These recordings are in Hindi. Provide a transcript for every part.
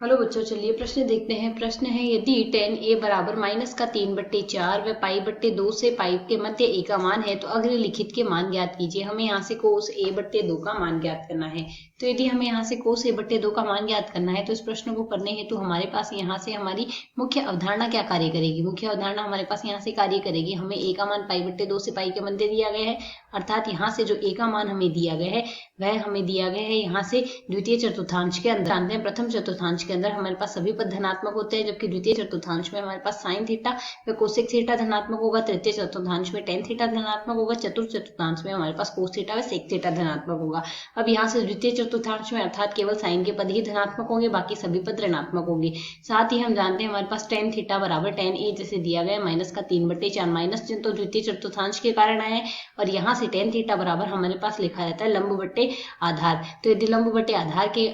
हेलो बच्चों, चलिए प्रश्न देखते हैं। प्रश्न है, यदि tan a बराबर माइनस का 3/4 व पाई/2 से पाई के मध्य a का मान है तो अग्रलिखित के मान ज्ञात कीजिए। हमें यहाँ से cos a/2 का मान ज्ञात करना है। तो यदि हमें यहाँ से cos a/2 का मान ज्ञात करना है तो इस प्रश्न को करने हेतु हमारे पास यहाँ से हमारी मुख्य अवधारणा क्या कार्य करेगी। मुख्य अवधारणा हमारे पास यहाँ से कार्य करेगी, हमें a का मान पाई/2 से पाई के मध्य दिया गया है, अर्थात यहाँ से जो a का मान हमें दिया गया है वह हमें दिया गया है यहाँ से द्वितीय चतुर्थांश के अंदर। जानते हैं प्रथम चतुर्थांश के अंदर हमारे पास सभी पद धनात्मक होते हैं, जबकि द्वितीय चतुर्थांश में हमारे पास साइन थीटा व कोसेक थीटा धनात्मक होगा, तृतीय चतुर्थांश में टेन थीटा धनात्मक होगा, चतुर्थ चतुर्थांश में हमारे पास कोस थीटा व सेक थीटा धनात्मक होगा। अब यहाँ से द्वितीय चतुर्थांश में अर्थात केवल साइन के पद ही धनात्मक होंगे, बाकी सभी पद ऋणात्मक होंगे। साथ ही हम जानते हैं हमारे पास टेन थीटा बराबर टेन ए जैसे दिया गया माइनस का 3/4, माइनस चिन्ह तो द्वितीय चतुर्थांश के कारण आए और यहाँ से टेन थीटा बराबर हमारे पास लिखा रहता है लंब बट्टे आधार। तो यदि लंब बटे आधार के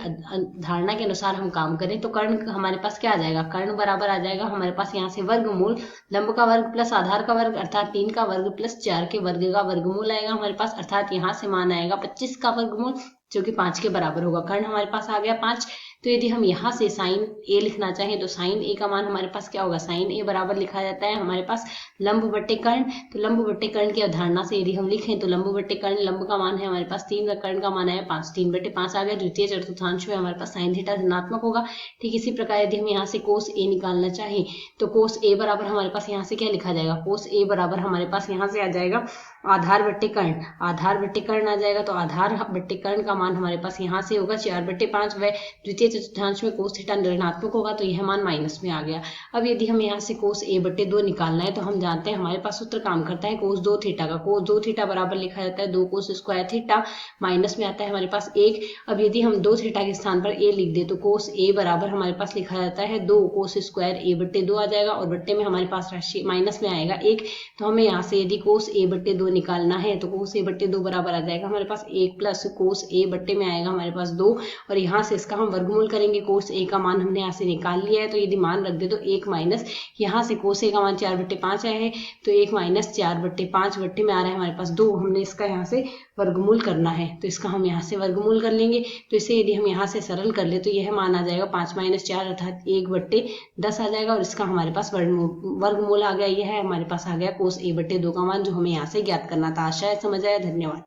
धारणा के अनुसार हम काम करें तो कर्ण हमारे पास क्या आ जाएगा, कर्ण बराबर आ जाएगा हमारे पास यहाँ से वर्गमूल लंब का वर्ग प्लस आधार का वर्ग अर्थात 3 का वर्ग प्लस 4 के वर्ग का वर्गमूल आएगा हमारे पास, अर्थात यहाँ से मान आएगा 25 का वर्गमूल जो कि 5 के बराबर होगा। कर्ण हमारे पास आ गया 5। तो यदि हम यहाँ से साइन ए लिखना चाहें तो साइन ए का मान हमारे पास क्या होगा, साइन ए बराबर लिखा जाता है हमारे पास लंब बट्टे कर्ण। तो लंब बट्टे कर्ण की अवधारणा से यदि हम लिखें तो लंब बट्टे कर्ण, लंब का मान है हमारे पास 3 व कर्ण का मान है 5, 3/5 आ गया। द्वितीय चतुर्थांश में हमारे पास साइन थीटा धनात्मक होगा। ठीक इसी प्रकार यदि हम यहाँ से कोस ए निकालना चाहें तो कोस ए बराबर हमारे पास यहाँ से क्या लिखा जाएगा, कोस ए बराबर हमारे पास यहाँ से आ जाएगा आधार बट्टे कर्ण, आधार बट्टे कर्ण आ जाएगा। तो आधार बट्टे कर्ण का मान हमारे पास यहाँ से होगा 4/5 व द्वितीय चतुर्थांश में कोस थीटा ऋणात्मक होगा तो यह मान माइनस में आ गया। अब यदि हम यहाँ से कोस a/2 निकालना है तो हम जानते हैं हमारे पास सूत्र काम करता है कोस 2 थीटा का। कोस 2 थीटा बराबर लिखा जाता है 2 कोस स्क्वायर थीटा, माइनस में आता है हमारे पास 1। अब यदि हम 2 थीटा के स्थान पर a लिख दे तो कोस a बराबर हमारे पास लिखा जाता है 2 कोस स्क्वायर a/2 आ जाएगा और बट्टे में हमारे पास राशि माइनस में आएगा 1। तो हमें यहाँ से यदि कोस a/2 निकालना है तो कोस a/2 बराबर आ जाएगा हमारे पास 1 प्लस कोस a बट्टे में आएगा हमारे पास 2 और यहाँ से इसका हम वर्गमूल करेंगे। कोस a का मान हमने यहाँ से निकाल लिया है तो यदि मान रख दे तो 1 माइनस यहाँ से कोस a का मान 4/5 आया है तो 1 माइनस 4/5 बट्टे में आ रहा है हमारे पास 2, हमने इसका यहाँ से वर्गमूल करना है तो इसका हम यहाँ से वर्गमूल कर लेंगे। तो इसे यदि हम यहाँ से सरल कर ले तो यह मान आ जाएगा 5 - 4 अर्थात 1/10 आ जाएगा और इसका हमारे पास वर्गमूल आ गया। यह है हमारे पास आ गया कोस a/2 का मान जो हमें यहाँ से ज्ञात करना था। आशा है समझ आया। धन्यवाद।